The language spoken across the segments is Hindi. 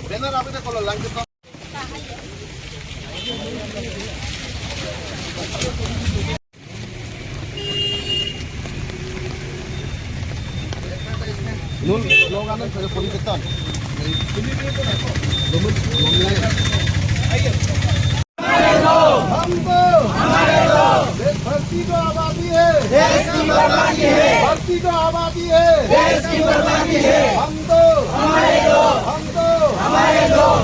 Benar apa itu kalau lanjut nun sloganan saya politik हमको हमारे लोग भर्ती को आबादी है देश की बर्बादी है भर्ती को आबादी है देश की बर्बादी है हम तो हमारे लोग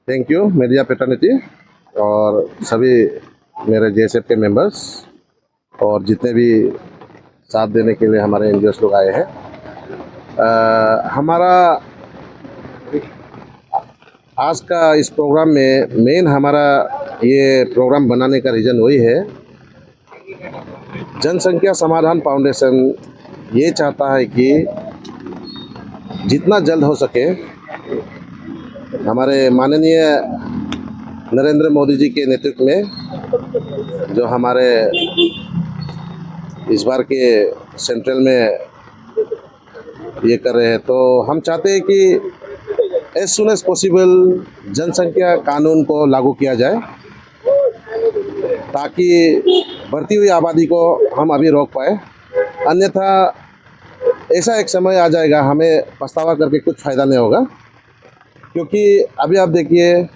थैंक यू मीडिया पेटर्निटी और सभी मेरे जेएसएफ के मेंबर्स और जितने भी साथ देने के लिए हमारे एनजीओस लोग आए हैं। हमारा आज का इस प्रोग्राम में मेन हमारा ये प्रोग्राम बनाने का रीज़न वही है, जनसंख्या समाधान फाउंडेशन ये चाहता है कि जितना जल्द हो सके हमारे माननीय नरेंद्र मोदी जी के नेतृत्व में जो हमारे इस बार के सेंट्रल में ये कर रहे हैं, तो हम चाहते हैं कि एज सुन एज पॉसिबल जनसंख्या कानून को लागू किया जाए ताकि बढ़ती हुई आबादी को हम अभी रोक पाए। अन्यथा ऐसा एक समय आ जाएगा हमें पछतावा करके कुछ फ़ायदा नहीं होगा, क्योंकि अभी आप देखिए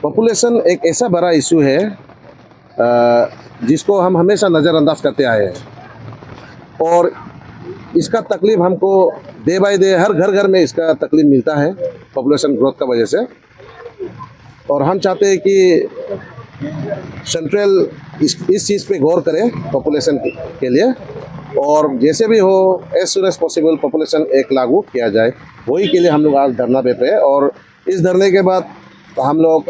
पॉपुलेशन एक ऐसा बड़ा इशू है जिसको हम हमेशा नज़रअंदाज करते आए हैं और इसका तकलीफ हमको डे बाय डे हर घर में इसका तकलीफ मिलता है पॉपुलेशन ग्रोथ का वजह से। और हम चाहते हैं कि सेंट्रल इस चीज़ पे गौर करे पॉपुलेशन के लिए और जैसे भी हो as soon as possible population एक लागू किया जाए, वही के लिए हम लोग आज धरना देते हैं। और इस धरने के बाद हम लोग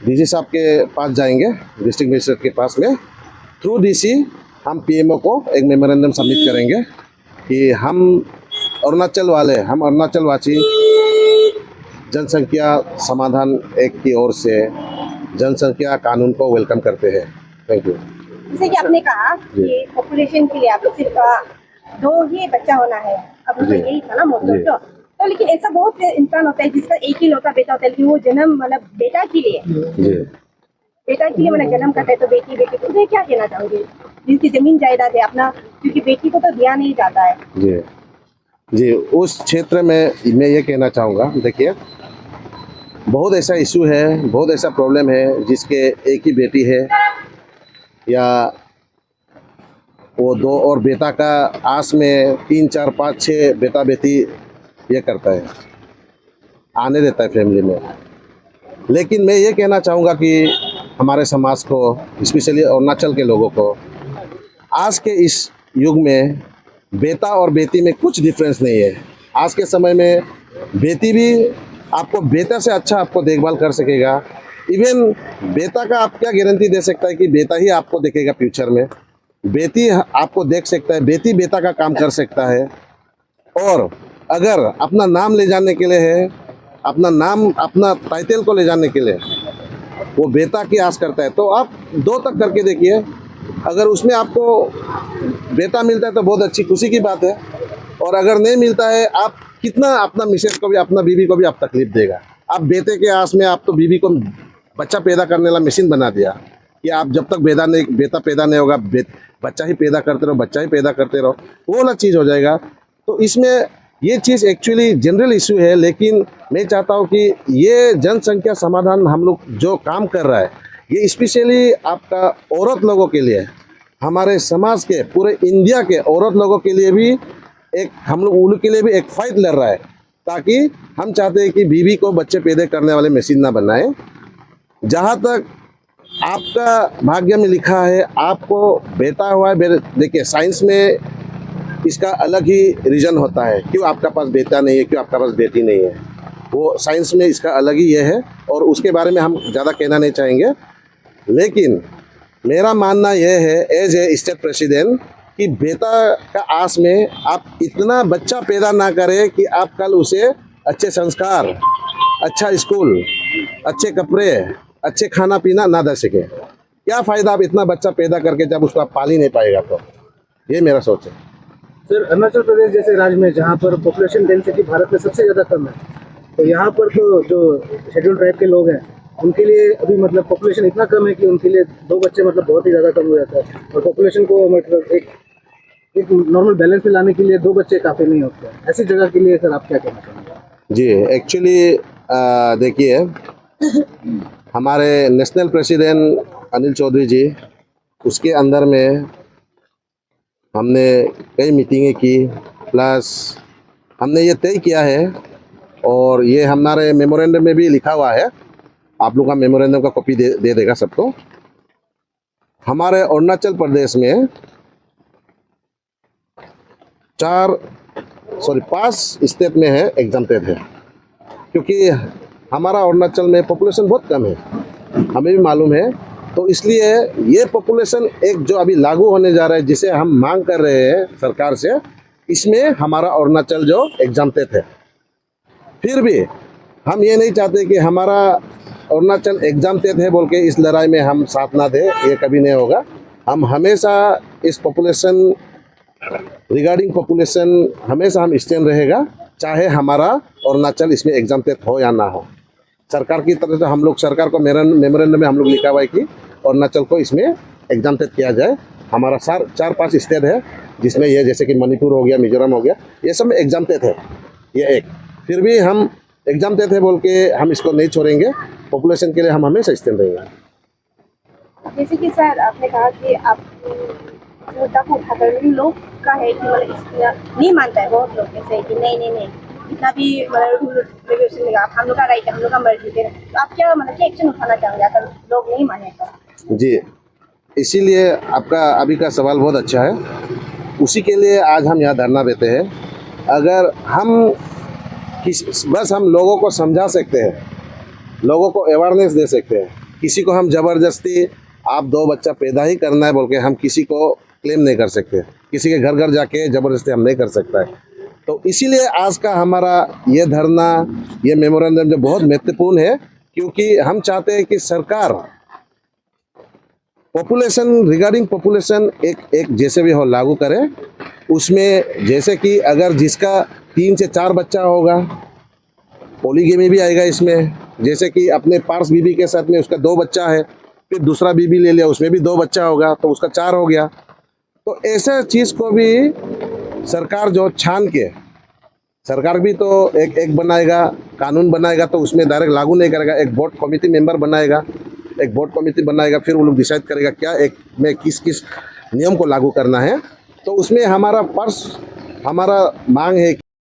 डीसी साहब के पास जाएंगे, डिस्ट्रिक्ट मजिस्ट्रेट के पास में। थ्रू डीसी हम पीएमओ को एक मेमोरेंडम सबमिट करेंगे कि हम अरुणाचलवासी जनसंख्या समाधान एक की ओर से जनसंख्या कानून को वेलकम करते हैं। Thank you. जैसे कि आपने कहा कि पॉपुलेशन के लिए आपको सिर्फ 2 ही बच्चा होना है, अब तो यही था ना मोटिव तो लेकिन ऐसा बहुत इंसान होता है जिसका एक ही लौता बेटा होता है, लेकिन वो जन्म मतलब बेटा के लिए मतलब जन्म करता है। तो बेटी को तो क्या कहना चाहोगे जिसकी जमीन जायदाद है अपना, क्योंकि बेटी को तो दिया नहीं जाता है। जी उस क्षेत्र में मैं ये कहना चाहूँगा, देखिए बहुत ऐसा इशू है, बहुत ऐसा प्रॉब्लम है जिसके एक ही बेटी है या वो 2 और बेटा का आस में 3, 4, 5, 6 बेटा बेटी ये करता है, आने देता है फैमिली में। लेकिन मैं ये कहना चाहूँगा कि हमारे समाज को, स्पेशली अरुणाचल के लोगों को, आज के इस युग में बेटा और बेटी में कुछ डिफरेंस नहीं है। आज के समय में बेटी भी आपको बेटा से अच्छा आपको देखभाल कर सकेगा। इवन बेटा का आप क्या गारंटी दे सकता है कि बेटा ही आपको देखेगा फ्यूचर में? बेटी आपको देख सकता है, बेटी बेटा का काम कर सकता है। और अगर अपना नाम ले जाने के लिए है, अपना टाइटल को ले जाने के लिए वो बेटा की आस करता है, तो आप 2 तक करके देखिए। अगर उसमें आपको बेटा मिलता है तो बहुत अच्छी खुशी की बात है, और अगर नहीं मिलता है आप कितना अपना मिसेज को भी, अपना बीवी को भी आप तकलीफ देगा। आप बेटे के आस में आप तो बीवी को बच्चा पैदा करने वाला मशीन बना दिया कि आप जब तक बेटा पैदा नहीं होगा बच्चा ही पैदा करते रहो, वो वाला चीज़ हो जाएगा। तो इसमें ये चीज़ एक्चुअली जनरल इशू है, लेकिन मैं चाहता हूँ कि ये जनसंख्या समाधान हम लोग जो काम कर रहा है ये स्पेशली आपका औरत लोगों के लिए, हमारे समाज के पूरे इंडिया के औरत लोगों के लिए भी एक, हम लोग उनके लिए भी एक फाइट लड़ रहा है, ताकि हम चाहते हैं कि बीवी को बच्चे पैदा करने वाले मशीन ना बनाए। जहाँ तक आपका भाग्य में लिखा है आपको बेटा हुआ है, देखिए साइंस में इसका अलग ही रीज़न होता है, क्यों आपका पास बेटा नहीं है, क्यों आपका पास बेटी नहीं है। वो साइंस में इसका अलग ही ये है और उसके बारे में हम ज़्यादा कहना नहीं चाहेंगे। लेकिन मेरा मानना यह है एज ए स्टेट प्रेसिडेंट कि बेटा का आस में आप इतना बच्चा पैदा ना करें कि आप कल उसे अच्छे संस्कार, अच्छा स्कूल, अच्छे कपड़े, अच्छे खाना पीना ना दे सके। क्या फ़ायदा आप इतना बच्चा पैदा करके जब उसको आप पाल ही नहीं पाएगा। तो ये मेरा सोच है। सर, अरुणाचल प्रदेश जैसे राज्य में जहाँ पर पॉपुलेशन डेंसिटी भारत में सबसे ज़्यादा कम है, तो यहाँ पर तो जो शेड्यूल ट्राइब के लोग हैं उनके लिए अभी मतलब पॉपुलेशन इतना कम है कि उनके लिए 2 बच्चे मतलब बहुत ही ज़्यादा कम हो जाता है। और पॉपुलेशन को मतलब एक नॉर्मल बैलेंस में लाने के लिए 2 बच्चे काफ़ी नहीं होते हैं। ऐसी जगह के लिए सर आप क्या कहना चाहेंगे? जी, एक्चुअली देखिए, हमारे नेशनल प्रेसिडेंट अनिल चौधरी जी, उसके अंदर में हमने कई मीटिंगें की, प्लस हमने ये तय किया है और ये हमारे मेमोरेंडम में भी लिखा हुआ है। आप लोग का मेमोरेंडम का कॉपी दे देगा सबको। हमारे अरुणाचल प्रदेश में 5 स्टेट में है एग्जाम्प्टेड है, क्योंकि हमारा अरुणाचल में पॉपुलेशन बहुत कम है, हमें भी मालूम है। तो इसलिए ये पॉपुलेशन एक जो अभी लागू होने जा रहा है, जिसे हम मांग कर रहे हैं सरकार से, इसमें हमारा अरुणाचल जो एग्जाम्प्टेड है। फिर भी हम ये नहीं चाहते कि हमारा अरुणाचल एग्जाम्प्टेड है बोल के इस लड़ाई में हम साथ ना दें, ये कभी नहीं होगा। हम हमेशा इस पॉपुलेशन रिगार्डिंग पॉपुलेशन हमेशा हम स्टैंड रहेगा, चाहे हमारा अरुणाचल इसमें एग्जाम्प्टेड हो या ना हो। सरकार की तरफ से हम लोग सरकार को मेमोरेंडम में हम लोग लिखा हुआ है कि अरुणाचल को इसमें एग्जाम्प्टेड किया जाए। हमारा 4-5 स्टेट है जिसमें ये जैसे कि मणिपुर हो गया, मिजोरम हो गया, ये सब में एग्जाम्प्टेड है ये एक। फिर भी हम एग्जाम्प्टेड है बोल के हम इसको नहीं छोड़ेंगे। पॉपुलेशन के लिए हम हमेशा स्टैंड रहेंगे। जैसे कि सर आपने कहा कि आप मुद्दा को उठाकर लोग का है कि मतलब इसमें नहीं मानता है बहुत लोग, जैसे कि नहीं इतना भी मतलब रूल रेगुलेशन लगा, हम लोग का राइट है, हम लोग का मर्जी है। तो आप क्या मतलब क्या एक्शन उठाना चाहोगे अगर लोग नहीं माने तो? जी, इसीलिए आपका अभी का सवाल बहुत अच्छा है। उसी के लिए आज हम यहाँ धरना देते हैं। अगर हम बस हम लोगों को समझा सकते हैं, लोगों को अवेयरनेस दे सकते हैं। किसी को हम ज़बरदस्ती आप 2 बच्चा पैदा ही करना है बोल के हम किसी को क्लेम नहीं कर सकते। किसी के घर घर जाके ज़बरदस्ती हम नहीं कर सकता है। तो इसीलिए आज का हमारा ये धरना, ये मेमोरेंडम जो बहुत महत्वपूर्ण है, क्योंकि हम चाहते हैं कि सरकार पॉपुलेशन रिगार्डिंग पॉपुलेशन एक जैसे भी हो लागू करे। उसमें जैसे कि अगर जिसका 3 से 4 बच्चा होगा, पॉलीगेमी भी आएगा इसमें। जैसे कि अपने पार्स बीबी के साथ में उसका 2 बच्चा है, फिर दूसरा बीबी ले लिया, उसमें भी 2 बच्चा होगा, तो उसका 4 हो गया। तो ऐसे चीज़ को भी सरकार जो छान के, सरकार भी तो एक बनाएगा, कानून बनाएगा, तो उसमें डायरेक्ट लागू नहीं करेगा। एक बोर्ड कमेटी मेंबर बनाएगा, एक बोर्ड कमेटी बनाएगा, फिर वो लोग डिसाइड करेगा क्या एक में किस नियम को लागू करना है। तो उसमें हमारा मांग है